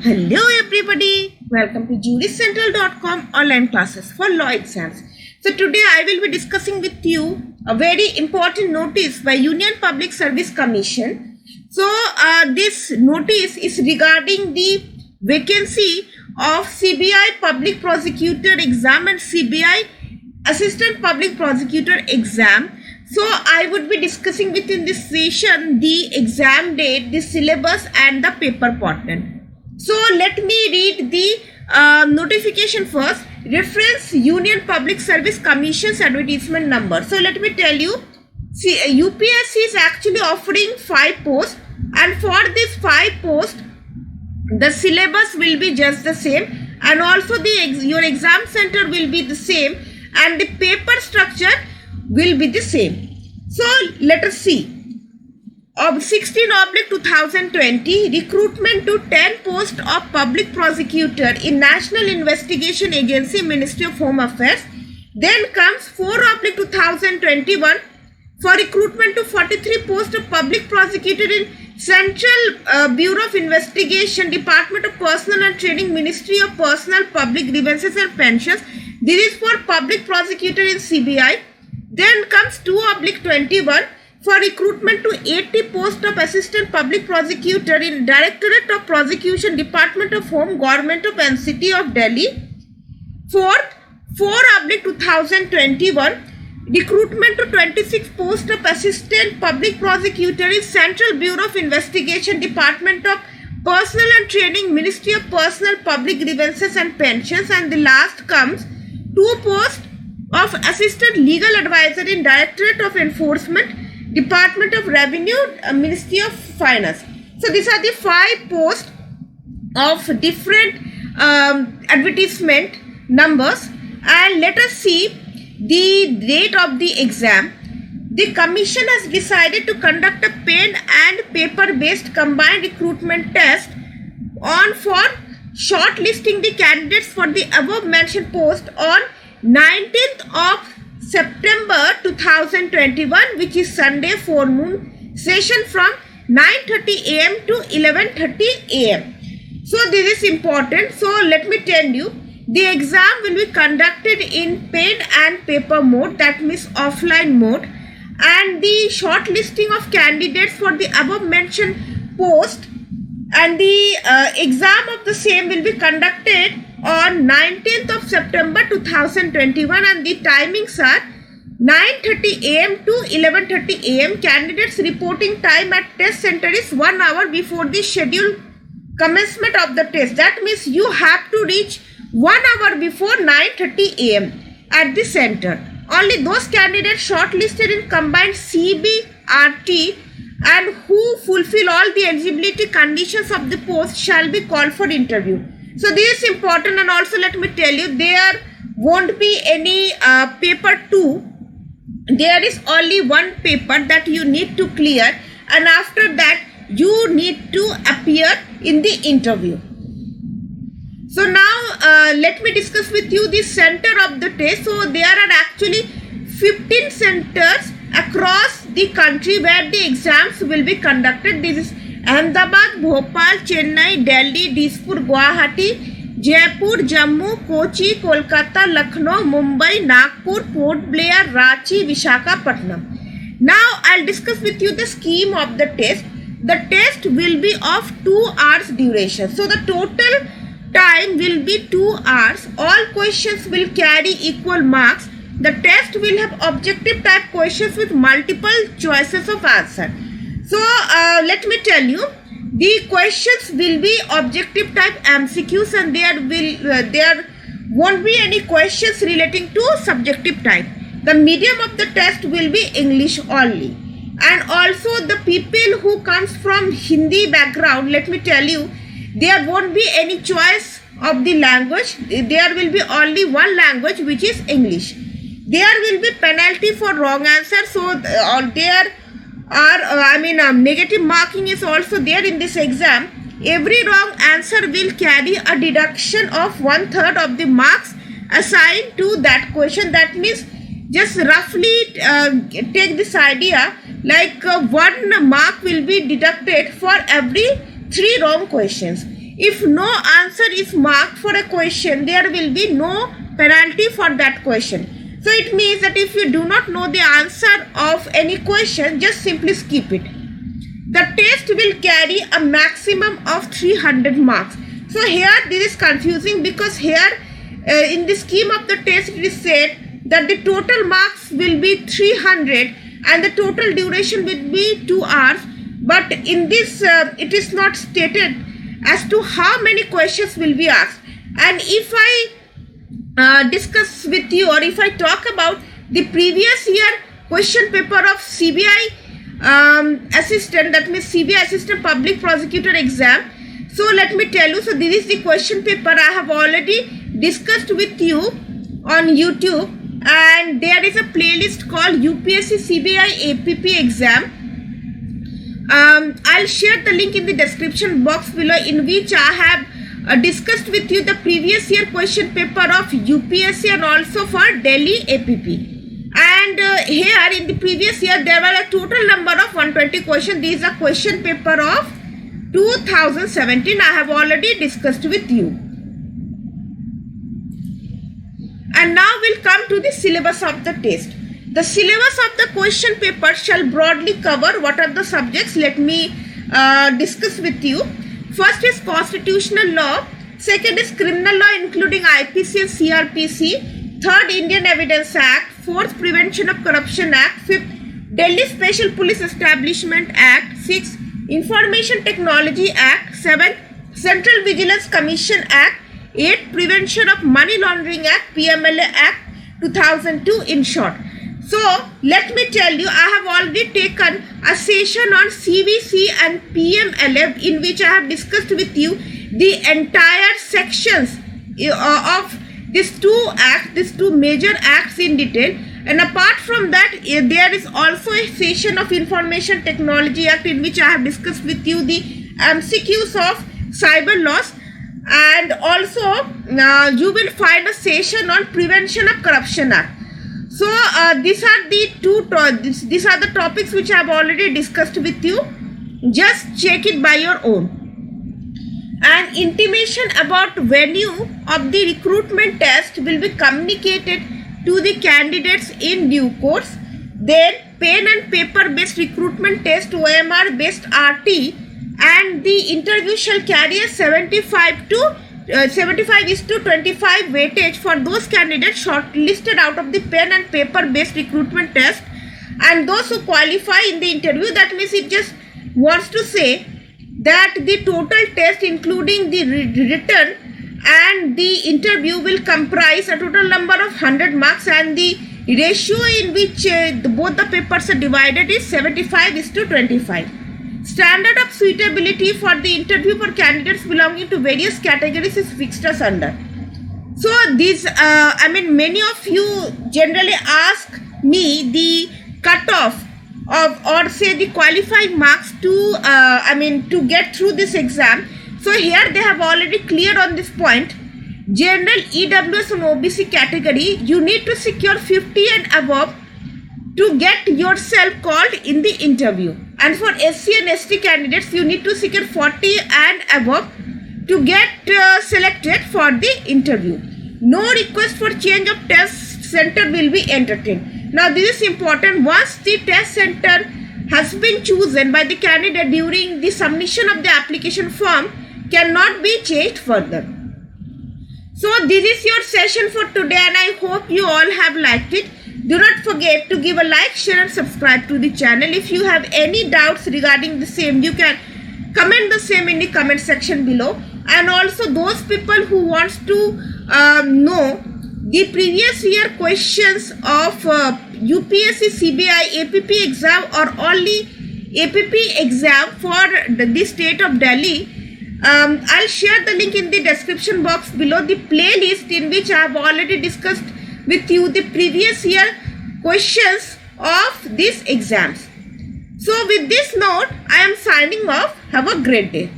Hello everybody, welcome to jurycentral.com online classes for law exams. So today I will be discussing with you a very important notice by Union Public Service Commission. So this notice is regarding the vacancy of CBI Public Prosecutor exam and CBI Assistant Public Prosecutor exam. So I would be discussing within this session the exam date, the syllabus and the paper pattern. So let me read the notification first. Reference Union Public Service Commission's advertisement number. So let me tell you, see, UPSC is actually offering 5 posts, and for this 5 posts, the syllabus will be just the same, and also your exam center will be the same, and the paper structure will be the same. So let us see. Of 16/2020, recruitment to 10 posts of public prosecutor in National Investigation Agency, Ministry of Home Affairs. Then comes 4/2021 for recruitment to 43 posts of public prosecutor in Central Bureau of Investigation, Department of Personnel and Training, Ministry of Personnel, Public Grievances and Pensions. This is for public prosecutor in CBI. Then comes 2/21 for recruitment to 80 posts of assistant public prosecutor in Directorate of Prosecution, Department of Home, Government of NCT of Delhi. Fourth, 4/2021 recruitment to 26 posts of assistant public prosecutor in Central Bureau of Investigation, Department of Personnel and Training, Ministry of Personnel, Public Grievances and Pensions. And the last comes 2 posts of assistant legal advisor in Directorate of Enforcement, Department of Revenue, Ministry of Finance. So these are the 5 posts of different advertisement numbers, and let us see the date of the exam. The commission has decided to conduct a pen and paper based combined recruitment test for shortlisting the candidates for the above mentioned post on 19th of September 2021, which is Sunday forenoon session from 9:30 a.m. to 11:30 a.m. So this is important. So let me tell you, the exam will be conducted in pen and paper mode, that means offline mode, and the shortlisting of candidates for the above mentioned post and the exam of the same will be conducted on 19th of September 2021, and the timings are 9:30 a.m. to 11:30 a.m. Candidates reporting time at test center is 1 hour before the scheduled commencement of the test. That means you have to reach 1 hour before 9:30 a.m. at the center. Only those candidates shortlisted in combined CBRT and who fulfill all the eligibility conditions of the post shall be called for interview. So this is important, and also let me tell you, there won't be any paper 2. There is only one paper that you need to clear, and after that you need to appear in the interview. So now let me discuss with you the center of the test. So there are actually 15 centers across the country where the exams will be conducted. This is Ahmedabad, Bhopal, Chennai, Delhi, Dispur, Guwahati, Jaipur, Jammu, Kochi, Kolkata, Lucknow, Mumbai, Nagpur, Port Blair, Ranchi, Visakhapatnam. Now I'll discuss with you the scheme of the test. The test will be of 2 hours duration. So the total time will be 2 hours. All questions will carry equal marks. The test will have objective type questions with multiple choices of answer. So let me tell you, the questions will be objective type MCQs, and there won't be any questions relating to subjective type. The medium of the test will be English only, and also the people who comes from Hindi background, let me tell you, there won't be any choice of the language. There will be only one language, which is English. There will be penalty for wrong answer. So there are negative marking is also there in this exam. Every wrong answer will carry a deduction of 1/3 of the marks assigned to that question. That means just roughly take this idea, like 1 mark will be deducted for every 3 wrong questions. If no answer is marked for a question, there will be no penalty for that question. So it means that if you do not know the answer of any question, just simply skip it. The test will carry a maximum of 300 marks. So here this is confusing, because here in the scheme of the test it is said that the total marks will be 300 and the total duration will be 2 hours. But in this it is not stated as to how many questions will be asked. And if I discuss with you, or if I talk about the previous year question paper of CBI assistant, that means CBI assistant public prosecutor exam. So let me tell you, so this is the question paper I have already discussed with you on YouTube, and there is a playlist called UPSC CBI APP exam. I'll share the link in the description box below, in which I have discussed with you the previous year question paper of UPSC and also for Delhi APP. And here in the previous year there were a total number of 120 questions. These are question paper of 2017. I have already discussed with you. And now we'll come to the syllabus of the test. The syllabus of the question paper shall broadly cover what are the subjects. Let me discuss with you. First is constitutional law. Second is criminal law, including IPC and CRPC. Third, Indian Evidence Act. Fourth, Prevention of Corruption Act. Fifth, Delhi Special Police Establishment Act. Sixth, Information Technology Act. Seventh, Central Vigilance Commission Act. Eighth, Prevention of Money Laundering Act, PMLA Act 2002 in short. So let me tell you, I have already taken a session on CVC and PMLA, in which I have discussed with you the entire sections of these two major acts in detail. And apart from that, there is also a session of Information Technology Act, in which I have discussed with you the MCQs of cyber laws. And also you will find a session on Prevention of Corruption Act. So these are the topics which I have already discussed with you. Just check it by your own. An intimation about venue of the recruitment test will be communicated to the candidates in due course. Then pen and paper based recruitment test, OMR based RT, and the interview shall carry a 75 is to 25 weightage for those candidates shortlisted out of the pen and paper based recruitment test, and those who qualify in the interview. That means it just wants to say that the total test, including the written and the interview, will comprise a total number of 100 marks, and the ratio in which both the papers are divided is 75 is to 25. Standard of suitability for the interview for candidates belonging to various categories is fixed as under. So these, many of you generally ask me the cutoff of, or say the qualifying marks to get through this exam. So here they have already cleared on this point. General, EWS and OBC category, you need to secure 50 and above to get yourself called in the interview. And for SC and ST candidates, you need to secure 40 and above to get selected for the interview. No request for change of test center will be entertained. Now this is important. Once the test center has been chosen by the candidate during the submission of the application form, cannot be changed further. So this is your session for today, and I hope you all have liked it. Do not forget to give a like, share and subscribe to the channel. If you have any doubts regarding the same, you can comment the same in the comment section below. And also those people who wants to know the previous year questions of UPSC CBI APP exam or only APP exam for the state of Delhi, I'll share the link in the description box below, the playlist in which I have already discussed with you the previous year questions of these exams. So with this note, I am signing off. Have a great day.